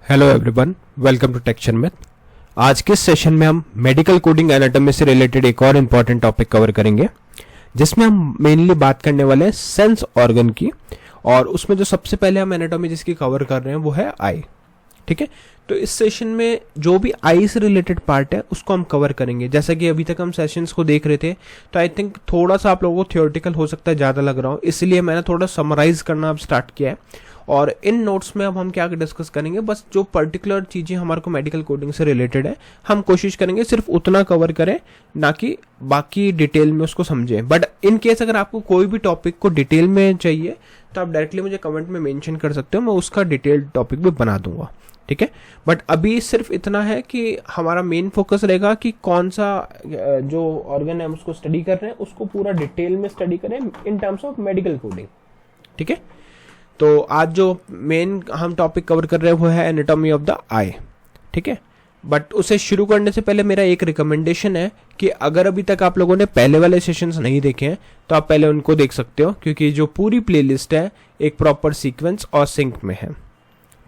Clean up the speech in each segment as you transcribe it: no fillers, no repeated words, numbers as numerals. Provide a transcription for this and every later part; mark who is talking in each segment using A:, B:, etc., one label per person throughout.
A: Hello everyone, welcome to टेक्शन math. आज के सेशन में हम मेडिकल कोडिंग एनाटॉमी से रिलेटेड एक और इम्पॉर्टेंट टॉपिक कवर करेंगे, जिसमें हम मेनली बात करने वाले हैं सेंस ऑर्गन की। और उसमें जो सबसे पहले हम एनाटॉमी जिसकी कवर कर रहे हैं वो है आई। ठीक है, तो इस सेशन में जो भी आई से रिलेटेड पार्ट है उसको हम कवर करेंगे। जैसा कि अभी तक हम सेशंस को देख रहे थे, तो आई थिंक थोड़ा सा आप लोगों को थियोरेटिकल हो सकता है ज़्यादा लग रहा हो, इसलिए मैंने थोड़ा समराइज करना अब स्टार्ट किया है। और इन नोट्स में अब हम क्या डिस्कस करेंगे, बस जो पर्टिकुलर चीज़ें हमारे को मेडिकल कोडिंग से रिलेटेड है हम कोशिश करेंगे सिर्फ उतना कवर करें, ना कि बाकी डिटेल में उसको समझें। बट इन केस अगर आपको कोई भी टॉपिक को डिटेल में चाहिए तो आप डायरेक्टली मुझे कमेंट में मेंशन कर सकते हो, मैं उसका डिटेल टॉपिक भी बना दूंगा। ठीक है, बट अभी सिर्फ इतना है कि हमारा मेन फोकस रहेगा कि कौन सा जो ऑर्गन है हम उसको स्टडी कर रहे हैं उसको पूरा डिटेल में स्टडी करें in terms of medical coding. ठीक है, तो आज जो मेन हम टॉपिक कवर कर रहे हैं वो है एनाटॉमी ऑफ द आई। ठीक है, बट उसे शुरू करने से पहले मेरा एक रिकमेंडेशन है कि अगर अभी तक आप लोगों ने पहले वाले सेशंस नहीं देखे हैं तो आप पहले उनको देख सकते हो, क्योंकि जो पूरी प्लेलिस्ट है एक प्रॉपर सीक्वेंस और सिंक में है।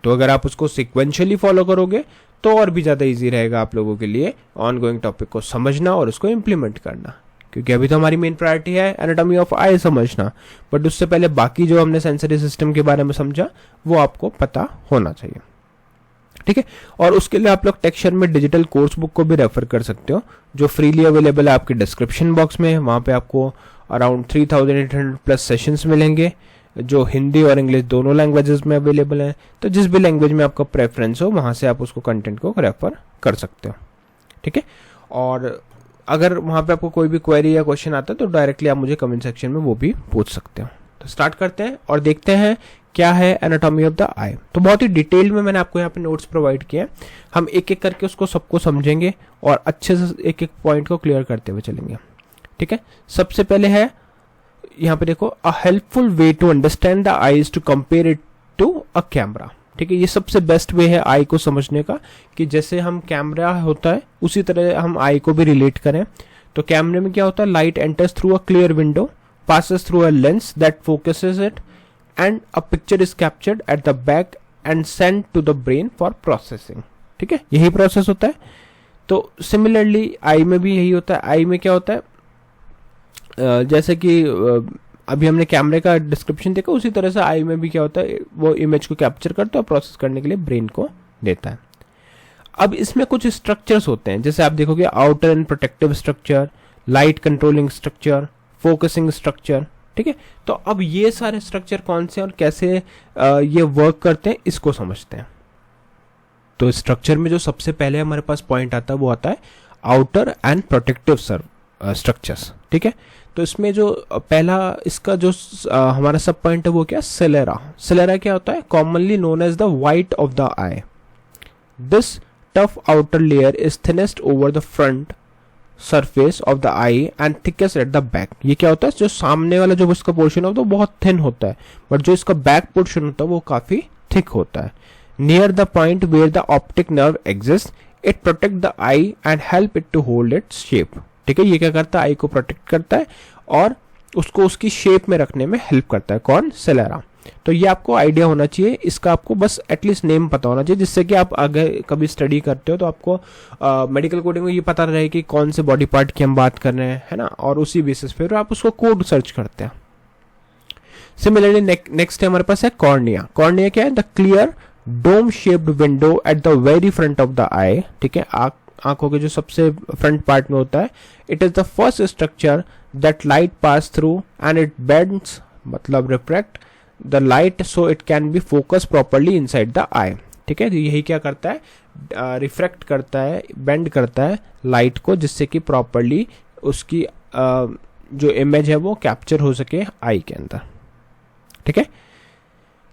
A: तो अगर आप उसको सिक्वेंशियली फॉलो करोगे तो और भी ज़्यादा इजी रहेगा आप लोगों के लिए ऑनगोइंग टॉपिक को समझना और उसको इम्प्लीमेंट करना, क्योंकि अभी तो हमारी मेन प्रायोरिटी है एनाटॉमी ऑफ आई समझना। बट उससे पहले बाकी जो हमने सेंसरी सिस्टम के बारे में समझा वो आपको पता होना चाहिए। ठीक है, और उसके लिए आप लोग टेक्शन में डिजिटल कोर्स बुक को भी रेफर कर सकते हो, जो फ्रीली अवेलेबल है आपके डिस्क्रिप्शन बॉक्स में। वहाँ पे आपको अराउंड 3800 प्लस सेशंस मिलेंगे, जो हिंदी और इंग्लिश दोनों लैंग्वेजेस में अवेलेबल है। तो जिस भी लैंग्वेज में आपका प्रेफरेंस हो वहाँ से आप उसको कंटेंट को रेफर कर सकते हो। ठीक है, और अगर वहाँ पे आपको कोई भी क्वेरी या क्वेश्चन आता है तो डायरेक्टली आप मुझे कमेंट सेक्शन में वो भी पूछ सकते हो। तो स्टार्ट करते हैं और देखते हैं क्या है एनाटॉमी ऑफ द आई। तो बहुत ही डिटेल में मैंने आपको यहाँ पे नोट्स प्रोवाइड किए हैं, हम एक एक करके उसको सबको समझेंगे और अच्छे से एक एक पॉइंट को क्लियर करते हुए चलेंगे। ठीक है, सबसे पहले है यहाँ पे देखो, a helpful way to understand the eye is to compare it to a camera. ठीक है, ये सबसे बेस्ट वे है आई को समझने का, कि जैसे हम कैमरा होता है उसी तरह हम आई को भी रिलेट करें। तो कैमरे में क्या होता है, light enters through a clear window, passes through a lens that focuses it, and a picture is captured at the back and sent to the brain for processing। ठीक है, यही प्रोसेस होता है। तो सिमिलरली आई में भी यही होता है। आई में क्या होता है, जैसे कि अभी हमने कैमरे का डिस्क्रिप्शन देखा, उसी तरह से आई में भी क्या होता है, वो इमेज को कैप्चर करता है और प्रोसेस करने के लिए ब्रेन को देता है। अब इसमें कुछ स्ट्रक्चर्स होते हैं, जैसे आप देखोगे outer and protective structure, light controlling structure, focusing structure. ठीक है, तो अब ये सारे स्ट्रक्चर कौन से और कैसे ये वर्क करते हैं इसको समझते हैं। तो स्ट्रक्चर में जो सबसे पहले हमारे पास पॉइंट आता है वो आता है आउटर एंड प्रोटेक्टिव स्ट्रक्चर्स। ठीक है, तो इसमें जो पहला इसका जो हमारा सब पॉइंट है वो क्या, सेलेरा। सेलेरा क्या होता है, commonly known as the white of the eye. This tough outer layer is thinnest over the front surface of the eye and thickest at the back. ये क्या होता है, जो सामने वाला जो इसका पोर्शन होता है वो बहुत थिन होता है, बट जो इसका बैक पोर्शन होता है वो काफी थिक होता है। Near the point where the optic nerve exist, it protect the eye and help it to hold its shape. ठीक है, ये क्या करता है, आई को प्रोटेक्ट करता है और उसको उसकी शेप में रखने में हेल्प करता है। कौन, सेलेरा। तो ये आपको आइडिया होना चाहिए, इसका आपको बस एटलीस्ट नेम पता होना चाहिए, जिससे कि आप अगर कभी स्टडी करते हो तो आपको मेडिकल कोडिंग में ये पता रहे कि कौन से बॉडी पार्ट की हम बात कर रहे हैं, है ना, और उसी बेसिस पे आप उसको कोड सर्च करते हैं। सिमिलरली नेक्स्ट हमारे पास है कॉर्निया। कॉर्निया क्या है, the clear dome shaped window at the very front of the eye. ठीक है, आंखों के जो सबसे फ्रंट पार्ट में होता है। It is the first structure that light pass through and it bends, मतलब reflect the light so it can be focus properly inside the eye. ठीक है, यही क्या करता है, रिफ्रैक्ट करता है, बेंड करता है लाइट को, जिससे कि प्रॉपरली उसकी जो इमेज है वो कैप्चर हो सके आई के अंदर। ठीक है,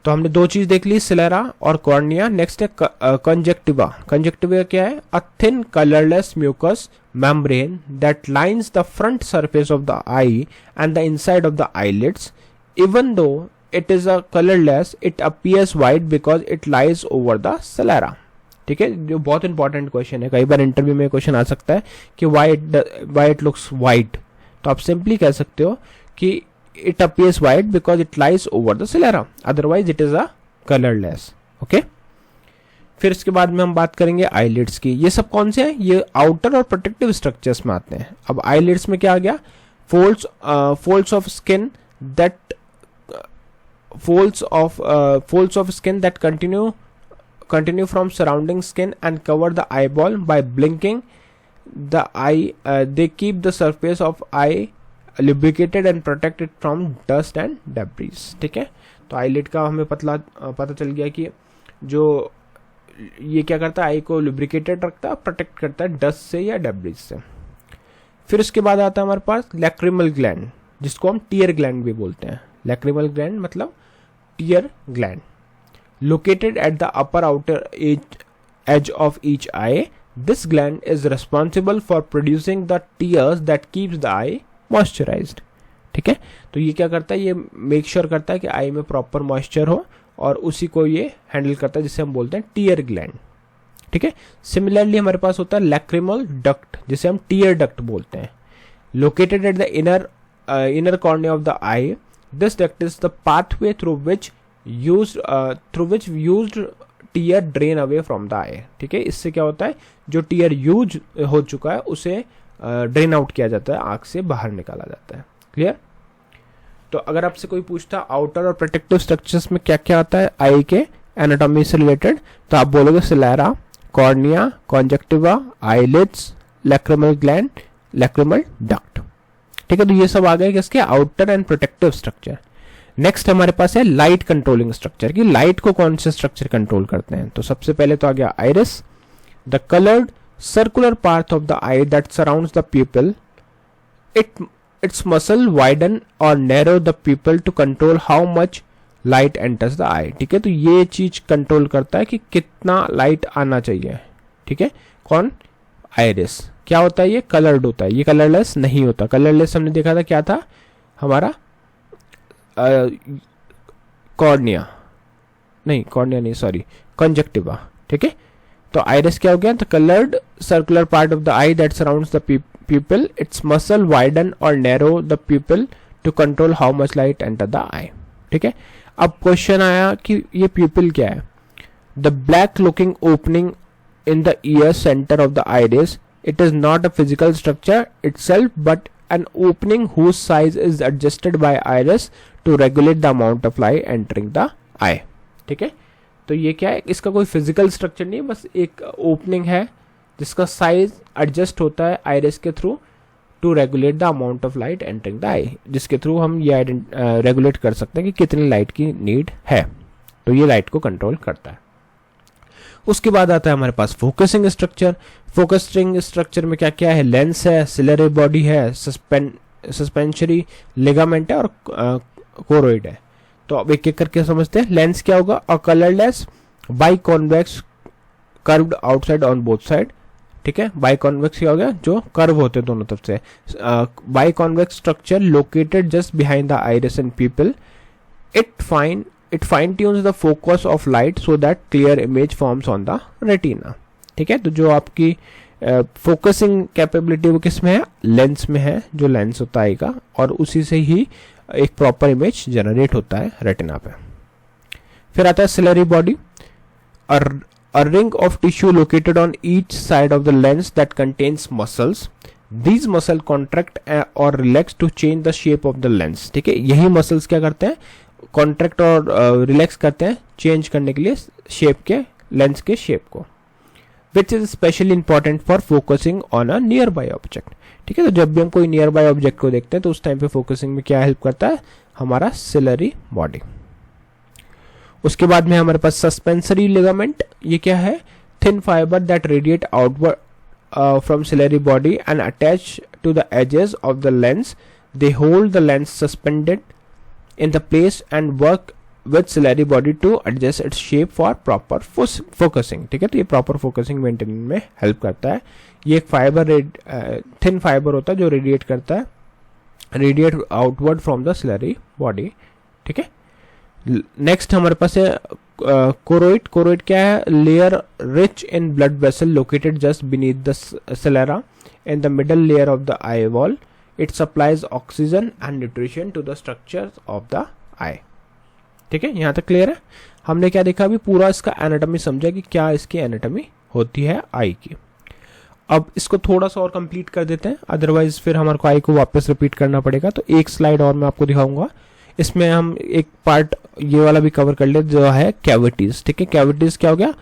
A: तो हमने दो चीज देख ली, सिलेरा और कॉर्निया। नेक्स्ट है कंजक्टिवा। कंजक्टिवा क्या है, a thin colourless mucus membrane that lines the front surface of the eye and the inside of the eyelids. Even though it is a colorless, it appears white because it lies over the sclera। ठीक है, जो बहुत important question है, कई बार interview में question आ सकता है कि why it looks white। तो आप सिंपली कह सकते हो कि it appears white because it lies over the sclera, otherwise it is a colorless। Okay, फिर इसके बाद में हम बात करेंगे आईलिड्स की। ये सब कौन से हैं? ये आउटर और प्रोटेक्टिव स्ट्रक्चर्स में आते हैं। अब आईलिड्स में क्या आ गया? folds of skin that continue from surrounding skin and cover the eyeball by blinking the eye. They keep the surface of eye lubricated and protect it from dust and debris। ठीक है, तो eyelid का हमें पता चल गया कि जो ये क्या करता है, आई को लुब्रिकेटेड रखता है, प्रोटेक्ट करता है डस्ट से या डेब्रिज से। फिर उसके बाद आता है हमारे पास लैक्रिमल ग्लैंड, जिसको हम टीयर ग्लैंड भी बोलते हैं। लैक्रिमल ग्लैंड मतलब tear gland, located at the upper outer edge of each eye. This gland is responsible for producing the tears that keeps the eye moisturized। ठीक है, तो ये क्या करता है, ये मेक श्योर करता है कि आई में प्रॉपर मॉइस्चर हो, और उसी को ये हैंडल करता है, जिसे हम बोलते हैं टीयर ग्लैंड। ठीक है, सिमिलरली हमारे पास होता है लैक्रिमल डक्ट, जिसे हम टीयर डक्ट बोलते हैं। Located at the inner corner of the eye, this duct is the pathway through which used tear drain away from the eye। ठीक है, इससे क्या होता है, जो टीयर यूज हो चुका है उसे ड्रेन आउट किया जाता है, आंख से बाहर निकाला जाता है। क्लियर? तो अगर आपसे कोई पूछता है आउटर और प्रोटेक्टिव स्ट्रक्चर्स में क्या क्या आता है आई के एनाटॉमी से रिलेटेड, तो आप बोलोगे sclera, cornea, conjunctiva, eyelids, lacrimal gland, lacrimal duct. ठीक है, तो ये सब आ गए किसके? Outer and protective structure. Next हमारे पास है लाइट कंट्रोलिंग स्ट्रक्चर, की लाइट को कौन से स्ट्रक्चर कंट्रोल करते हैं। तो सबसे पहले तो आ गया iris, the coloured circular part of the eye that surrounds the pupil. Its muscle widen और narrow the pupil to control how much light enters the eye. ठीक है, तो ये चीज कंट्रोल करता है कि कितना लाइट आना चाहिए। ठीक है, कौन? आइरिस। क्या होता है? ये कलर्ड होता है, ये कलरलेस नहीं होता। कलरलेस हमने देखा था क्या था हमारा, कॉर्निया नहीं सॉरी, कंजक्टिवा। ठीक है, तो आइरिस क्या हो गया? The coloured circular part of the eye that surrounds the pupil. Its muscle widen or narrow the pupil to control how much light enter the eye। ठीक है, अब क्वेश्चन आया कि ये pupil क्या है? The black looking opening in the ear center of the iris, it is not a physical structure itself but an opening whose size is adjusted by iris to regulate the amount of light entering the eye। ठीक है, तो ये क्या है? इसका कोई physical structure नहीं है, बस एक ओपनिंग है जिसका साइज एडजस्ट होता है आइरिस के through to regulate the amount of light entering the eye, जिसके थ्रू हम ये रेगुलेट कर सकते हैं कि कितनी लाइट की नीड है। तो ये लाइट को कंट्रोल करता है। उसके बाद आता है हमारे पास फोकसिंग स्ट्रक्चर। फोकसिंग स्ट्रक्चर में क्या क्या है? लेंस है, सिलरी बॉडी है, सस्पेंशरी लिगामेंट है और कोरोइड है। तो अब एक एक करके समझते हैं। लेंस क्या होगा? A colourless by convex curved outside on both side. ठीक है, बाई कॉन्वेक्स क्या हो गया? जो कर्व होते हैं दोनों तरफ से। By convex structure located just behind the iris and people. It fine tunes the focus of light so that clear image forms on the retina. ठीक है, तो जो आपकी फोकसिंग कैपेबिलिटी वो किस में है? लेंस में है, जो लेंस होता है का, और उसी से ही एक प्रॉपर इमेज जनरेट होता है रेटिना पे। फिर आता है ciliary body, a ring of tissue located on each side of the lens that contains muscles. These muscles contract or relax to change the shape of the lens। ठीक है, यही muscles क्या करते हैं? कॉन्ट्रैक्ट और रिलैक्स करते हैं change करने के लिए शेप के, लेंस के शेप को। Which is specially important for focusing on a near by object. ठीक है, तो जब भी हम कोई नियर बाय ऑब्जेक्ट को देखते हैं तो उस टाइम पे फोकसिंग में क्या हेल्प करता है? हमारा सिलरी बॉडी। उसके बाद में हमारे पास सस्पेंसरी लिगामेंट। ये क्या है? Thin fibre that radiate outward from ciliary body and attach to the edges of the lens. They hold the lens suspended in the place and work with ciliary body to adjust its shape for proper focusing। ठीक है, तो ये proper focusing maintain में help करता है। ये एक fibre thin fibre होता है जो रेडिएट करता है, radiate outward from the ciliary body. ठीक है, नेक्स्ट हमारे पास है कोरोइड। कोरोइड क्या है? Layer rich in blood vessel located just beneath the sclera in the middle layer of the eye wall. It supplies oxygen and nutrition to the structures of the eye। ठीक है, यहां तक clear है। हमने क्या देखा अभी, पूरा इसका एनाटॉमी समझा कि क्या इसकी एनाटॉमी होती है आई की। अब इसको थोड़ा सा और कंप्लीट कर देते हैं, अदरवाइज फिर हमारे को आई को वापस रिपीट करना पड़ेगा। तो एक स्लाइड और मैं आपको दिखाऊंगा, इसमें हम एक पार्ट ये वाला भी कवर कर ले जो है कैविटीज। ठीक है, कैविटीज क्या हो गया,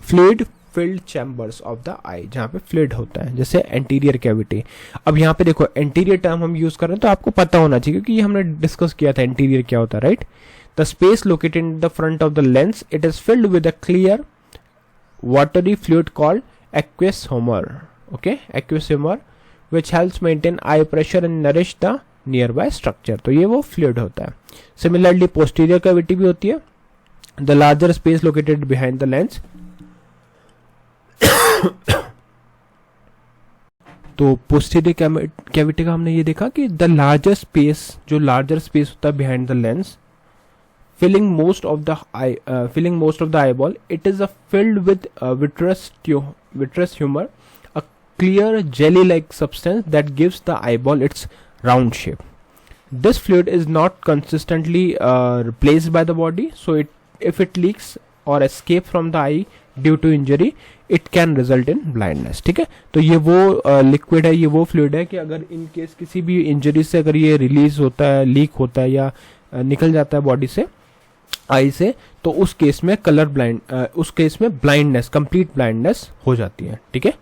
A: fluid filled chambers of the eye, जहाँ पे फ्लूइड होता है, जैसे एंटीरियर कैविटी। अब यहाँ पे देखो एंटीरियर टर्म हम यूज कर रहे हैं तो आपको पता होना चाहिए क्योंकि ये हमने डिस्कस किया था एंटीरियर क्या होता है, right. The space located in the front of the lens, it is filled with a clear watery fluid called aqueous humor, okay, aqueous humor, which helps maintain eye pressure and nourish the nearby structure। तो ये वो fluid होता है। Similarly posterior cavity भी होती है, the larger space located behind the lens। तो posterior cavity का हमने ये देखा कि the larger space, जो larger space होता है behind the lens, filling most of the eyeball, it is filled with vitreous humor, a clear jelly-like substance that gives the eyeball its round shape. This fluid is not consistently replaced by the body, so if it leaks or escape from the eye due to injury, it can result in blindness। ठीक है, तो ये वो liquid है, ये वो fluid है कि अगर इन केस किसी भी इंजरी से अगर ये रिलीज होता है, लीक होता है या निकल जाता है बॉडी से, आई से, तो उस केस में उस केस में ब्लाइंडनेस, कंप्लीट ब्लाइंडनेस हो जाती है। ठीक है,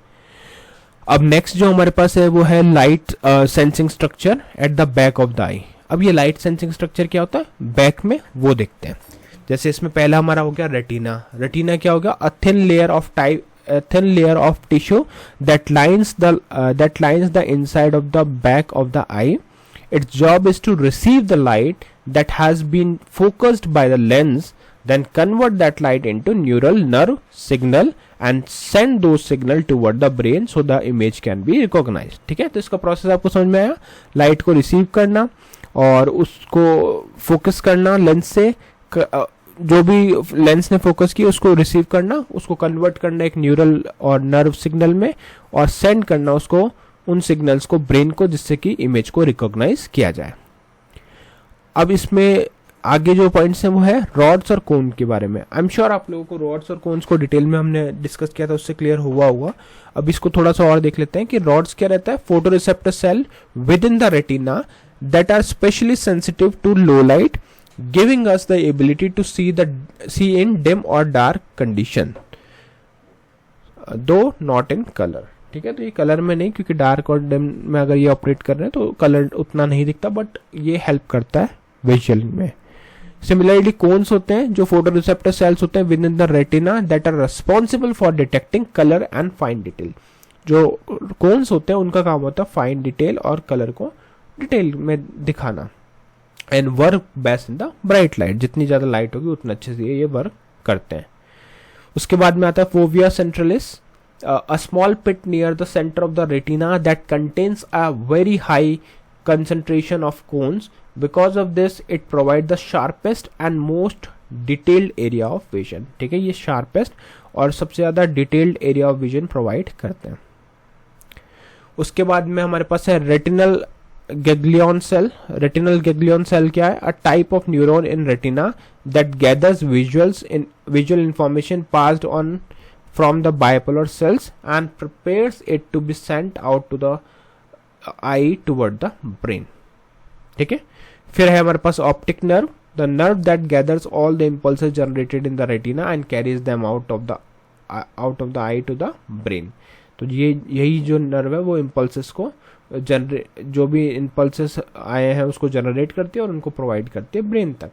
A: अब नेक्स्ट जो हमारे पास है वो है light sensing structure at the back of the eye. अब ये लाइट सेंसिंग स्ट्रक्चर क्या होता है, बैक में वो देखते हैं। जैसे इसमें पहला हमारा हो गया रेटिना। रेटिना क्या हो गया, a thin layer of tissue that lines the inside of the back of the I. Its job is to receive the light that has been focused by the lens, then convert that light into neural nerve signal and send those signal toward the brain so the image can be recognized। ठीक है, तो इसका process आपको समझ में आया, light को receive करना और उसको फोकस करना लेंस से, जो भी लेंस ने फोकस किया उसको रिसीव करना, उसको कन्वर्ट करना एक न्यूरल और नर्व सिग्नल में, और सेंड करना उसको, उन सिग्नल्स को ब्रेन को, जिससे कि इमेज को रिकॉग्नाइज किया जाए। अब इसमें आगे जो पॉइंट्स हैं वो है रॉड्स और कोन के बारे में। आई एम श्योर आप लोगों को रॉड्स और कोन्स को डिटेल में हमने डिस्कस किया था, उससे क्लियर हुआ होगा। अब इसको थोड़ा सा और देख लेते हैं कि रॉड्स क्या रहता है, photo receptor cell within the retina that are specially sensitive to low light, giving us the ability to see in dim or dark condition, though not in colour. ठीक है, तो ये कलर में नहीं, क्योंकि डार्क और dim में अगर ये ऑपरेट कर रहे हैं तो कलर उतना नहीं दिखता, बट ये हेल्प करता है विजुअल में। सिमिलरली कोन्स होते हैं जो फोटो रिसेप्टर सेल्स होते हैं within the retina that are responsible for detecting colour and fine detail. जो कोन्स होते हैं उनका काम होता है फाइन डिटेल और कलर को डिटेल में दिखाना, and work best in the bright light. जितनी ज्यादा लाइट होगी उतना अच्छे से ये वर्क करते हैं। उसके बाद में आता है fovea centralis, a small pit near the center of the retina that contains a very high concentration of cones. Because of this, it provides the sharpest and most detailed area of vision। ठीक है, ये sharpest और सबसे ज़्यादा detailed area of vision provide करते हैं। उसके बाद में हमारे पास है retinal ganglion cell। retinal ganglion cell क्या है, a type of neuron in retina that gathers visual information passed on from the bipolar cells and prepares it to be sent out to the eye toward the brain। ठीक है, फिर है हमारे पास optic nerve, the nerve that gathers all the impulses generated in the retina and carries them out of the eye to the brain. तो ये यही जो नर्व है वो इम्पल्सेस को जो भी इम्पल्सेस आए हैं उसको जनरेट करती है और उनको प्रोवाइड करती है ब्रेन तक,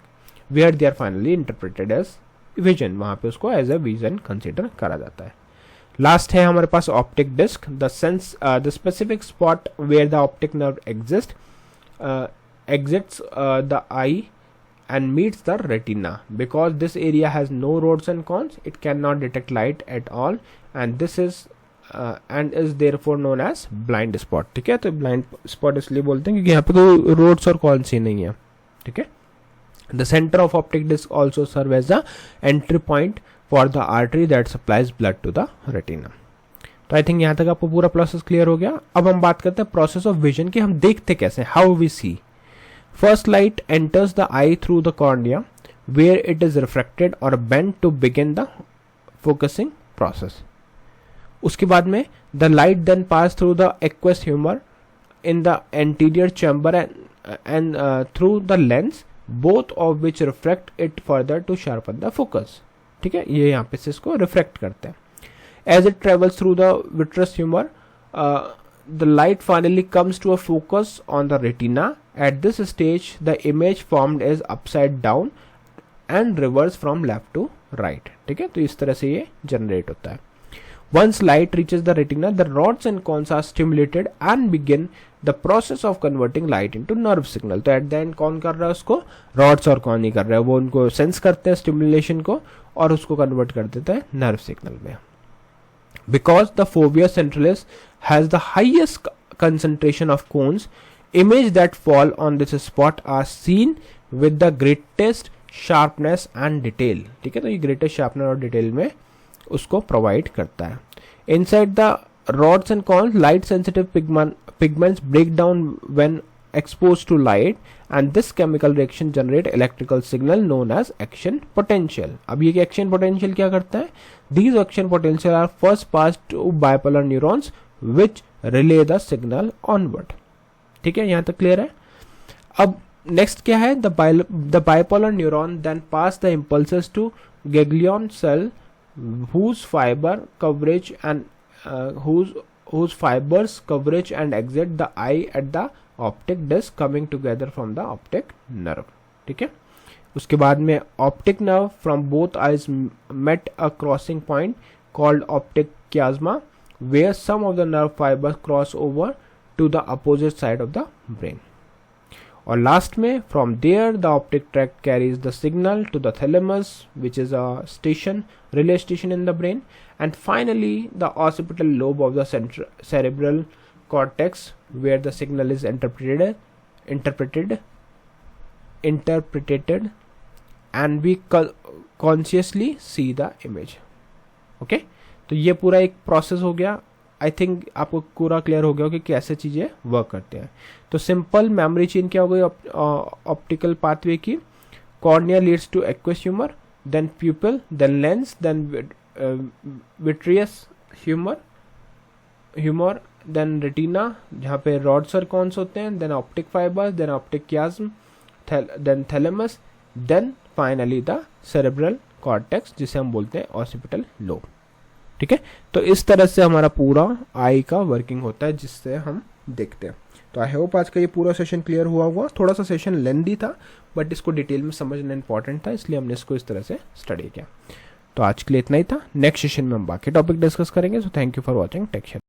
A: where they are finally interpreted as vision. वहां पे उसको एज ए विजन कंसिडर करा जाता है। लास्ट है हमारे पास optic disc, the specific spot where the optic nerve exits the eye and meets the retina. Because this area has no rods and cones, it cannot detect light at all, and this is therefore known as blind spot। ठीक है, तो blind spot इसलिए बोलते हैं क्योंकि यहाँ पे कोई rods और cones ही नहीं है। ठीक है, the center of optic disc also serve as the entry point for the artery that supplies blood to the retina। तो आई थिंक यहाँ तक आपको पूरा प्रोसेस क्लियर हो गया। अब हम बात करते हैं प्रोसेस ऑफ विजन कि हम देखते कैसे, how we see. First light enters the eye through the cornea, where it is refracted or bent to begin the focusing process. उसके बाद में the light then pass through the aqueous humor in the anterior chamber and through the lens, both of which refract it further to sharpen the focus. ठीक है, ये यहाँ पे से इसको रिफ्रैक्ट करते हैं. As it travels through the vitreous humor, the light finally comes to a focus on the retina. At this stage, the image formed is upside down and reverse from left to right. ठीक है, तो इस तरह से ये generate होता है. Once light reaches the retina, the rods and cones are stimulated and begin the process of converting light into nerve signal. तो at the end कौन कर रहा है उसको? rods और कौन नहीं कर रहा है, वो उनको सेंस करते हैं स्टिमुलेशन को और उसको कन्वर्ट कर देता है नर्व सिग्नल में. Because the fovea centralis has the highest concentration of cones, images that fall on this spot are seen with the greatest sharpness and detail. ठीक है, तो ये greatest sharpness और detail में उसको प्रोवाइड करता है. Inside the rods and cones, light sensitive pigments break down when exposed to light, and this chemical reaction generate electrical signal known as action potential. अब ये action potential क्या करता है? These action potential are first passed to bipolar neurons which relay the signal onward. ठीक है, यहाँ तक clear है. अब नेक्स्ट क्या है? the bipolar neuron then pass the impulses to ganglion cell whose fiber coverage and whose fibers coverage and exit the eye at the optic disc coming together from the optic nerve. ठीक है, उसके बाद में optic nerve from both eyes met a crossing point called optic chiasma where some of the nerve fibers cross over to the opposite side of the brain. और last में from there the optic tract carries the signal to the thalamus which is a relay station in the brain, and finally the occipital lobe of the cerebral cortex where the signal is interpreted and we consciously see the image. Okay, तो ये पूरा एक process हो गया. I think आपको पूरा clear हो गया कि कैसे चीज़ें वर्क करते हैं. तो सिंपल मेमोरी चेन क्या हो गई ऑप्टिकल पाथवे की? Cornea leads to aqueous humour, then pupil, then lens, then vitreous humour, then retina जहाँ पे रॉड्स और कॉन्स होते हैं, then optic fibres, then optic chiasm, then thalamus, then finally the cerebral cortex जिसे हम बोलते हैं ऑसिपिटल लोब. ठीक है, तो इस तरह से हमारा पूरा आई का वर्किंग होता है जिससे हम देखते हैं. तो आई होप आज का ये पूरा सेशन क्लियर हुआ होगा. थोड़ा सा सेशन लेंदी था बट इसको डिटेल में समझना इंपॉर्टेंट था, इसलिए हमने इसको इस तरह से स्टडी किया. तो आज के लिए इतना ही था. नेक्स्ट सेशन में हम बाकी टॉपिक डिस्कस करेंगे. So thank you for watching tech share.